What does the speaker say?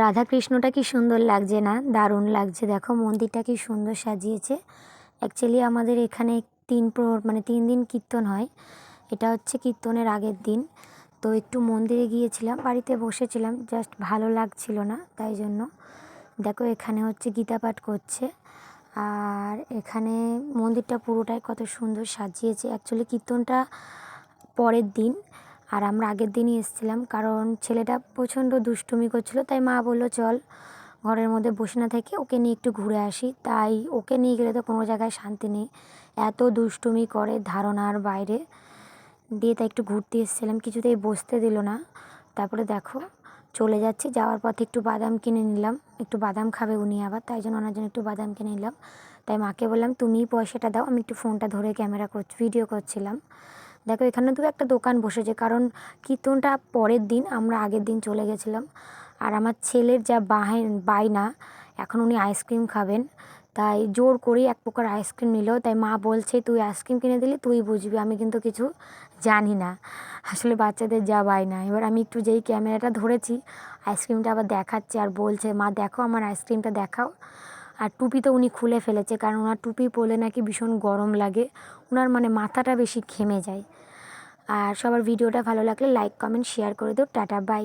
রাধা কৃষ্ণটা কি সুন্দর লাগছে না? দারুণ লাগছে। দেখো মন্দিরটা কি সুন্দর সাজিয়েছে। অ্যাকচুয়ালি আমাদের এখানে 3 দিন কীর্তন হয়। এটা হচ্ছে কীর্তনের আগের দিন। তো একটু মন্দিরে গিয়েছিলাম, বাড়িতে বসেছিলাম, জাস্ট ভালো লাগছিল না, তাই জন্য। দেখো এখানে হচ্ছে গীতা পাঠ করছে। আর এখানে মন্দিরটা পুরোটাই কত সুন্দর সাজিয়েছে। অ্যাকচুয়ালি কীর্তনটা পরের দিন, আর আমরা আগের দিনই এসেছিলাম, কারণ ছেলেটা প্রচণ্ড দুষ্টুমি করছিল। তাই মা বললো চল ঘরের মধ্যে বসে না থেকে ওকে নিয়ে একটু ঘুরে আসি। তাই ওকে নিয়ে গেলে তো কোনো জায়গায় শান্তি নেই, এত দুষ্টুমি করে ধারণার বাইরে। দিয়ে তাই একটু ঘুরতে এসেছিলাম, কিছুতেই বসতে দিল না। তারপরে দেখো চলে যাচ্ছি, যাওয়ার পথে একটু বাদাম কিনে নিলাম, একটু বাদাম খাবে উনি আবার, তাই জন্য ওনার জন্য একটু বাদাম কিনে নিলাম। তাই মাকে বললাম তুমিই পয়সাটা দাও, আমি একটু ফোনটা ধরে ভিডিও করছিলাম। দেখো এখানে তো একটা দোকান বসেছে, কারণ কীর্তনটা পরের দিন, আমরা আগের দিন চলে গেছিলাম। আর আমার ছেলের যা বায়না, এখন উনি আইসক্রিম খাবেন, তাই জোর করেই এক প্রকার আইসক্রিম নিল। তাই মা বলছে তুই আইসক্রিম কিনে দিলি তুই বুঝবি, আমি কিন্তু কিছু জানি না। আসলে বাচ্চাদের যা বায়না। এবার আমি একটু যেই ক্যামেরাটা ধরেছি, আইসক্রিমটা আবার দেখাচ্ছে আর বলছে মা দেখো আমার আইসক্রিমটা দেখাও। আর টুপি তো উনি খুলে ফেলেছে, কারণ ওনার টুপি পরলে নাকি ভীষণ গরম লাগে, ওনার মাথাটা বেশি ঘেমে যায়। আর সবার ভিডিওটা ভালো লাগলে লাইক কমেন্ট শেয়ার করে দিও। Tata bye.